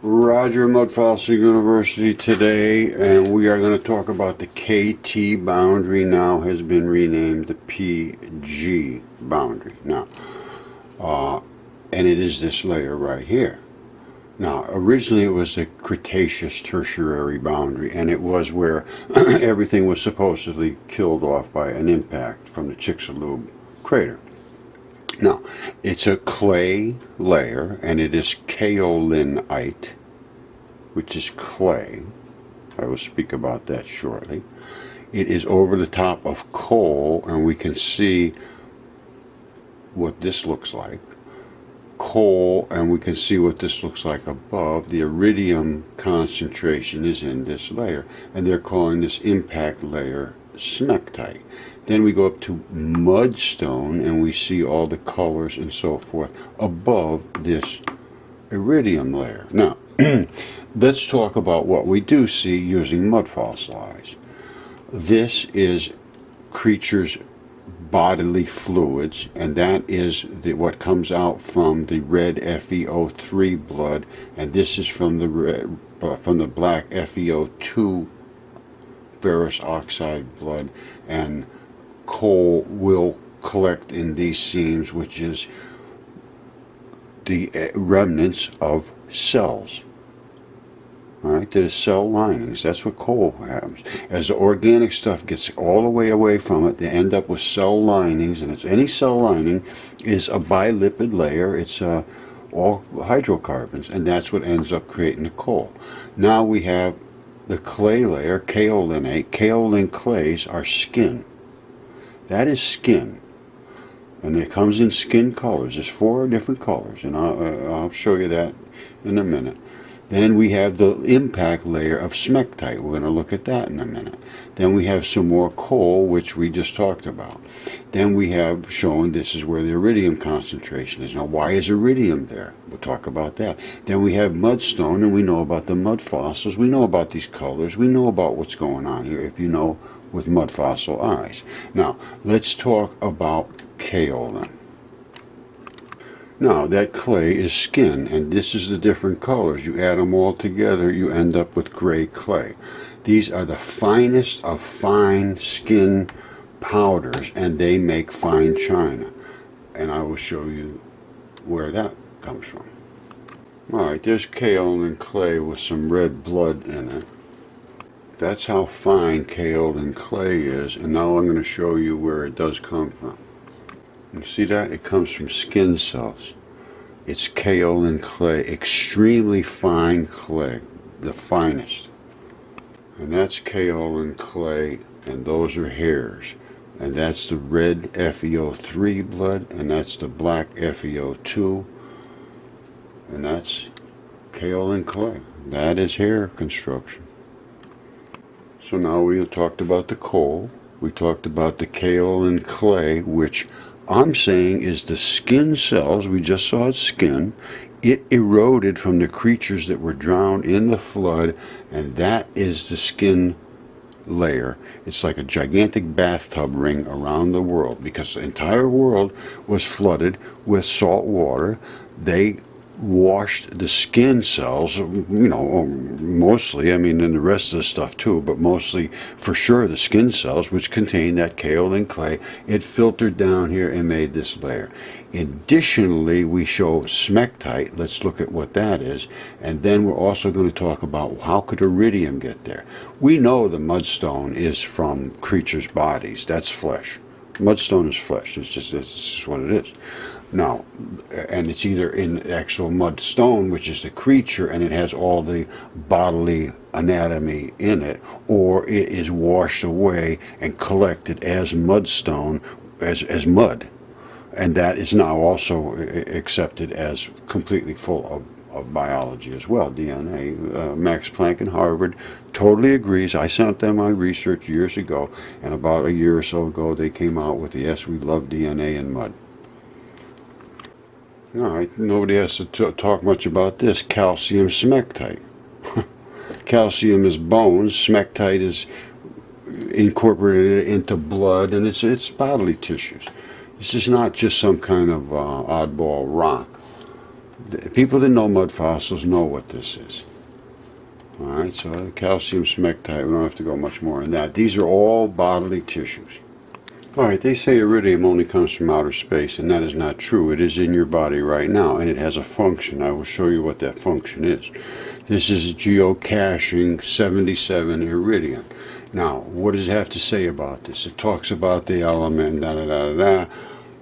Roger, Mudfossil University today, and we are going to talk about the KT boundary. Now has been renamed the PG boundary. Now, and it is this layer right here. Now, originally it was the Cretaceous Tertiary boundary, and it was where everything was supposedly killed off by an impact from the Chicxulub crater. Now, it's a clay layer, and it is kaolinite, which is clay. I will speak about that shortly. It is over the top of coal, and we can see what this looks like. Coal, and we can see what this looks like above. The iridium concentration is in this layer, and they're calling this impact layer Smectite. Then we go up to mudstone, and we see all the colors and so forth above this iridium layer. Now, let's talk about what we do see using mud fossil eyes. This is creatures' bodily fluids, and that is what comes out from the red FeO3 blood, and this is from the black FeO2 ferrous oxide blood, and coal will collect in these seams, which is the remnants of cells. Alright, that is cell linings. That's what coal happens. As the organic stuff gets all the way away from it, they end up with cell linings, and any cell lining is a bilipid layer. It's all hydrocarbons, and that's what ends up creating the coal. Now we have the clay layer, kaolinate. Kaolin clays are skin. That is skin. And it comes in skin colors. There's 4 different colors, and I'll show you that in a minute. Then we have the impact layer of Smectite. We're going to look at that in a minute. Then we have some more coal, which we just talked about. Then we have shown this is where the iridium concentration is. Now, why is iridium there? We'll talk about that. Then we have mudstone, and we know about the mud fossils. We know about these colors. We know about what's going on here, if you know with mud fossil eyes. Now, let's talk about kaolin. Now, that clay is skin, and this is the different colors. You add them all together, you end up with gray clay. These are the finest of fine skin powders, and they make fine china. And I will show you where that comes from. Alright, there's kaolin clay with some red blood in it. That's how fine kaolin clay is, and now I'm going to show you where it does come from. You see that? It comes from skin cells. It's kaolin clay, extremely fine clay, the finest. And that's kaolin clay, and those are hairs. And that's the red FeO3 blood, and that's the black FeO2, and that's kaolin clay. That is hair construction. So now we talked about the coal, we talked about the kaolin clay, which I'm saying is the skin cells. We just saw its skin. It eroded from the creatures that were drowned in the flood, and that is the skin layer. It's like a gigantic bathtub ring around the world, because the entire world was flooded with salt water. They washed the skin cells, mostly, and the rest of the stuff too, but mostly for sure the skin cells, which contain that kaolin clay. It filtered down here and made this layer. Additionally, we show Smectite. Let's look at what that is, and then we're also going to talk about how could iridium get there. We know the mudstone is from creatures' bodies. That's flesh. Mudstone is flesh. It's just what it is. Now, and it's either in actual mudstone, which is the creature, and it has all the bodily anatomy in it, or it is washed away and collected as mudstone, as mud. And that is now also accepted as completely full of biology as well, DNA. Max Planck in Harvard totally agrees. I sent them my research years ago, and about a year or so ago they came out with the yes, we love DNA in mud. Alright, nobody has to talk much about this. Calcium Smectite. Calcium is bones, Smectite is incorporated into blood, and it's bodily tissues. This is not just some kind of oddball rock. The people that know mud fossils know what this is. Alright, so calcium smectite, we don't have to go much more on that. These are all bodily tissues. Alright, they say iridium only comes from outer space, and that is not true. It is in your body right now, and it has a function. I will show you what that function is. This is geocaching 77 iridium. Now, what does it have to say about this? It talks about the element,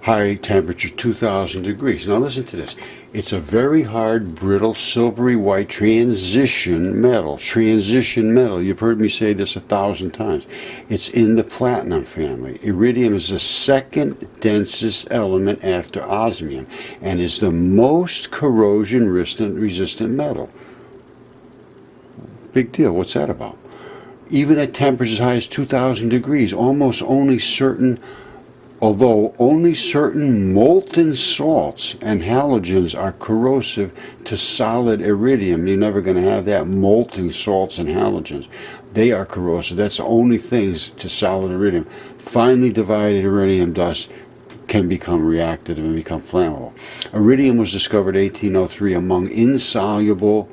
high temperature, 2,000 degrees. Now listen to this. It's a very hard, brittle, silvery white transition metal. Transition metal. You've heard me say this 1,000 times. It's in the platinum family. Iridium is the second densest element after osmium and is the most corrosion resistant metal. Big deal. What's that about? Even at temperatures as high as 2,000 degrees, although only certain molten salts and halogens are corrosive to solid iridium. You're never going to have that, molten salts and halogens. They are corrosive. That's the only things to solid iridium. Finely divided iridium dust can become reactive and become flammable. Iridium was discovered in 1803 among insoluble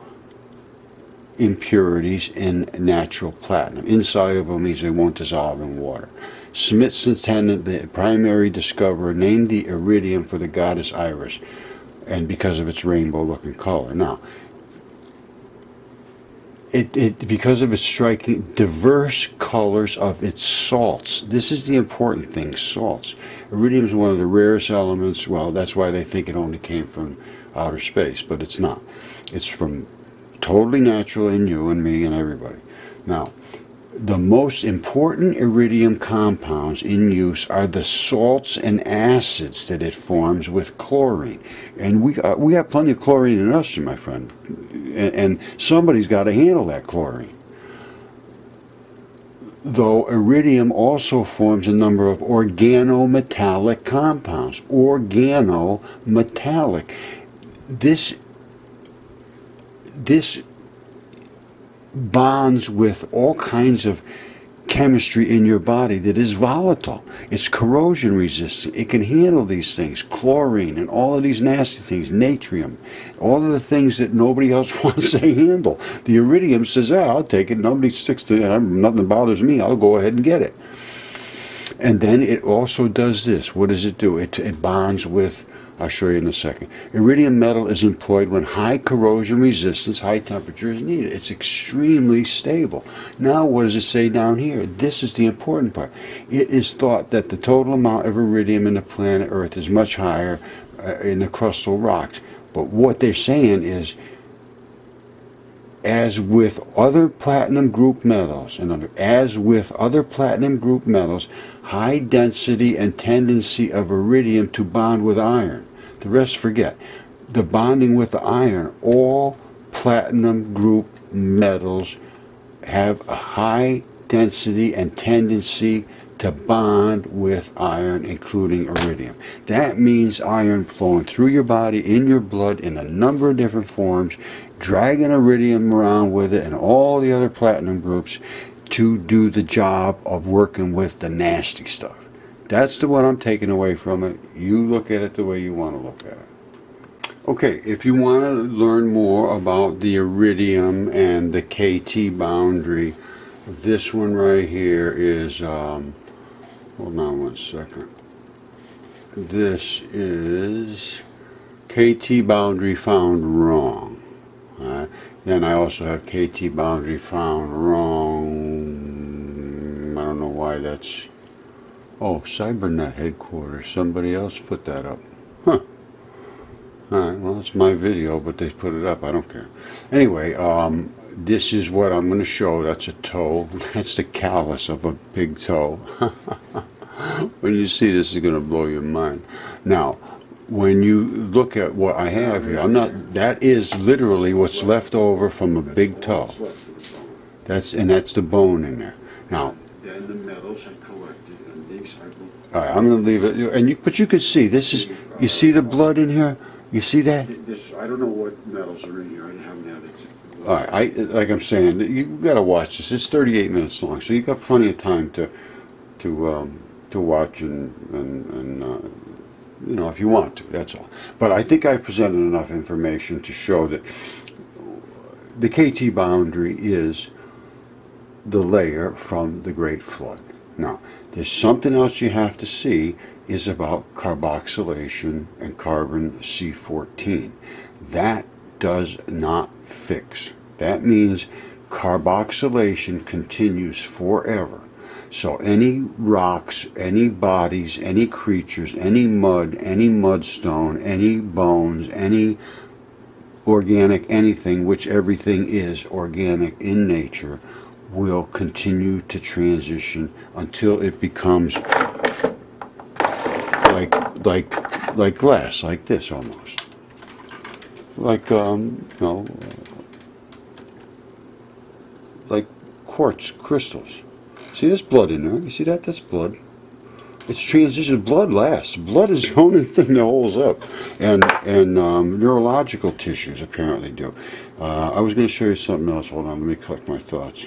impurities in natural platinum. Insoluble means they won't dissolve in water. Smithson's tenant, the primary discoverer, named the iridium for the goddess Iris, and because of its rainbow-looking color. Now, because of its striking diverse colors of its salts. This is the important thing, salts. Iridium is one of the rarest elements. Well, that's why they think it only came from outer space, but it's not. It's from totally natural in you and me and everybody. Now, the most important iridium compounds in use are the salts and acids that it forms with chlorine. And we got plenty of chlorine in us, my friend. And somebody's got to handle that chlorine. Though iridium also forms a number of organometallic compounds. Organometallic. This bonds with all kinds of chemistry in your body that is volatile. It's corrosion resistant. It can handle these things, chlorine and all of these nasty things, natrium, all of the things that nobody else wants to handle. The iridium says, I'll take it. Nobody sticks to it. Nothing bothers me. I'll go ahead and get it. And then it also does this. What does it do? It bonds with, I'll show you in a second. Iridium metal is employed when high corrosion resistance, high temperature is needed. It's extremely stable. Now, what does it say down here? This is the important part. It is thought that the total amount of iridium in the planet Earth is much higher in the crustal rocks. But what they're saying is, as with other platinum group metals, high density and tendency of iridium to bond with iron. The rest forget. The bonding with the iron, all platinum group metals have a high density and tendency to bond with iron, including iridium. That means iron flowing through your body, in your blood, in a number of different forms, dragging iridium around with it and all the other platinum groups to do the job of working with the nasty stuff. That's the one I'm taking away from it. You look at it the way you want to look at it. Okay, if you want to learn more about the iridium and the KT boundary, this one right here is, hold on one second. This is KT boundary found wrong. Alright. Then I also have KT boundary found wrong. I don't know why that's... Oh, Cybernet headquarters. Somebody else put that up. Huh. Alright, well, it's my video, but they put it up. I don't care. Anyway, this is what I'm going to show. That's a toe. That's the callus of a big toe. When you see this, it's going to blow your mind. Now, when you look at what I have here, that is literally what's left over from a big toe. That's the bone in there. Now, then the metals are collected, and these are. All right, I'm going to leave it. But you can see this is. You see the blood in here. You see that? I don't know what metals are in here. I haven't had it. All right, like I'm saying, you got to watch this. It's 38 minutes long, so you got plenty of time to watch and you know, if you want to, that's all. But I think I presented enough information to show that the KT boundary is the layer from the Great Flood. Now, there's something else you have to see is about carboxylation and carbon C14. That does not fix. That means carboxylation continues forever. So any rocks, any bodies, any creatures, any mud, any mudstone, any bones, any organic anything, which everything is organic in nature, will continue to transition until it becomes like glass, like this almost, like you know, like quartz crystals. See, there's blood in there. You see that? That's blood. It's transition. Blood lasts. Blood is the only thing that holds up, and neurological tissues apparently do. I was going to show you something else. Hold on, let me collect my thoughts.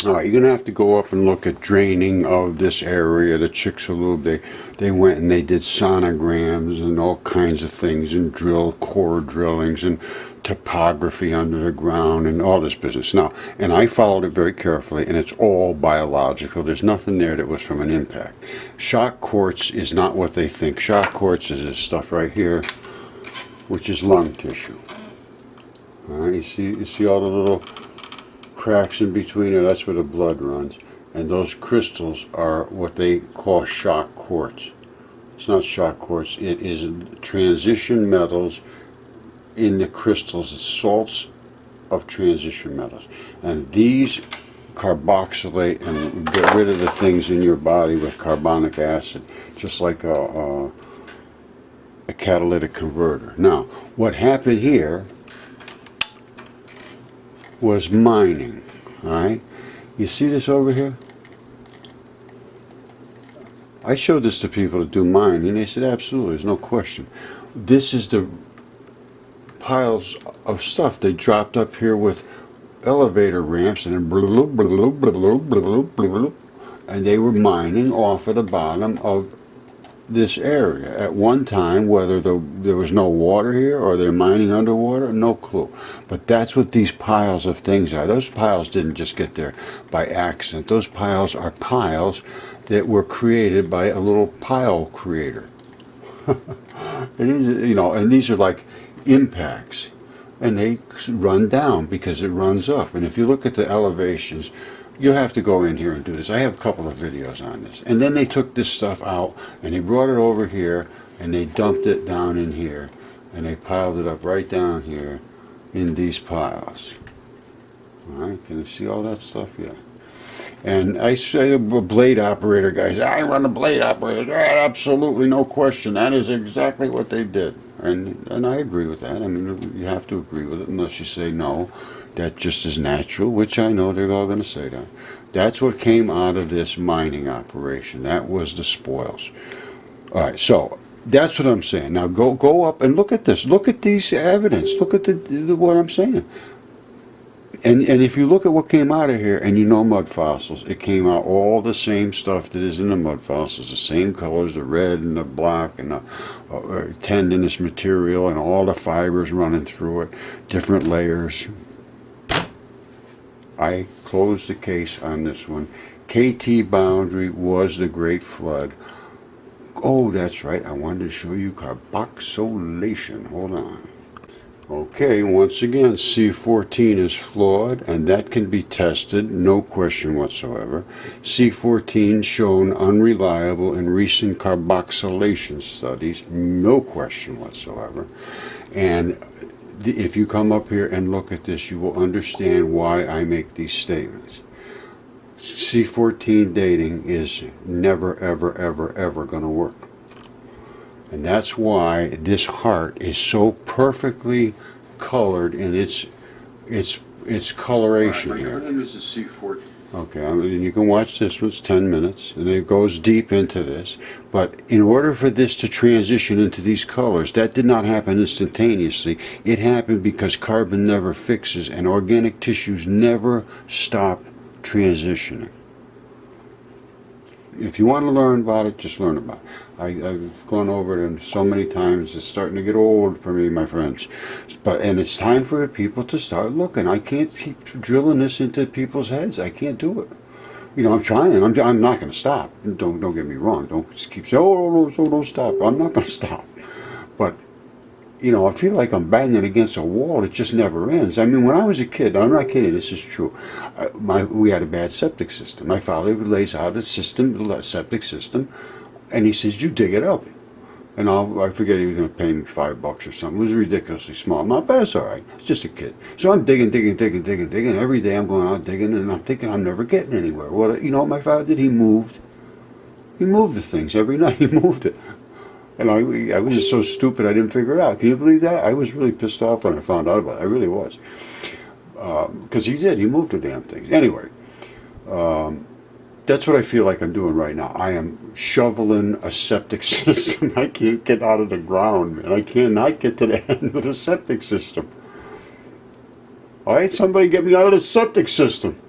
All right, you're going to have to go up and look at draining of this area, the Chicxulub. They went and they did sonograms and all kinds of things, and core drillings and topography under the ground and all this business. Now, and I followed it very carefully, and it's all biological. There's nothing there that was from an impact. Shock quartz is not what they think. Shock quartz is this stuff right here, which is lung tissue. All right, you see all the little cracks in between it. That's where the blood runs, and those crystals are what they call shock quartz. It's not shock quartz. It is transition metals in the crystals, the salts of transition metals, and these carboxylate and get rid of the things in your body with carbonic acid, just like a catalytic converter. Now, what happened here was mining. All right, you see this over here? I showed this to people that do mining, and they said absolutely, there's no question. This is the piles of stuff they dropped up here with elevator ramps, and then bloop, bloop, bloop, bloop, bloop, and they were mining off of the bottom of this area at one time. Whether there was no water here or they're mining underwater, no clue. But that's what these piles of things are. Those piles didn't just get there by accident. Those piles are piles that were created by a little pile creator. You know, and these are like impacts, and they run down because it runs up. And if you look at the elevations, you'll have to go in here and do this. I have a couple of videos on this. And then they took this stuff out and they brought it over here and they dumped it down in here, and they piled it up right down here in these piles. All right, can you see all that stuff? Yeah. And I say a blade operator guys, I run a blade operator. Absolutely no question. That is exactly what they did. And I agree with that. I mean, you have to agree with it unless you say no. That just is natural, which I know they're all going to say that. That's what came out of this mining operation. That was the spoils. All right, so that's what I'm saying. Now go up and look at this. Look at these evidence. Look at what I'm saying. And if you look at what came out of here, and you know mud fossils, it came out all the same stuff that is in the mud fossils, the same colors, the red and the black and the tendinous material and all the fibers running through it, different layers. I closed the case on this one. KT boundary was the Great Flood. Oh, that's right. I wanted to show you carboxylation. Hold on. Okay, once again, C14 is flawed, and that can be tested, no question whatsoever. C14 shown unreliable in recent carboxylation studies, no question whatsoever. And if you come up here and look at this, you will understand why I make these statements. C14 dating is never, ever, ever, ever going to work. And that's why this heart is so perfectly colored in its coloration right, here. Her name is a C14. Okay, I mean, you can watch this one. It's 10 minutes, and it goes deep into this. But in order for this to transition into these colors, that did not happen instantaneously. It happened because carbon never fixes, and organic tissues never stop transitioning. if you want to learn about it, just learn about it. I've gone over it so many times. It's starting to get old for me, my friends. And it's time for people to start looking. I can't keep drilling this into people's heads. I can't do it. You know, I'm trying. I'm not going to stop. Don't get me wrong. Don't just keep saying, oh, no, don't stop. I'm not going to stop. But you know, I feel like I'm banging against a wall. It just never ends. I mean, when I was a kid, I'm not kidding, this is true. We had a bad septic system. My father lays out a septic system, and he says, you dig it up. And I forget, he was going to pay me $5 or something. It was ridiculously small. Not bad, it's all right. It's just a kid. So I'm digging. Every day I'm going out digging, and I'm thinking I'm never getting anywhere. Well, you know what my father did? He moved. He moved the things every night. He moved it. And I was just so stupid I didn't figure it out. Can you believe that? I was really pissed off when I found out about it. I really was. Because he did. He moved the damn things. Anyway, that's what I feel like I'm doing right now. I am shoveling a septic system. I can't get out of the ground, man. I cannot get to the end of the septic system. All right, somebody get me out of the septic system.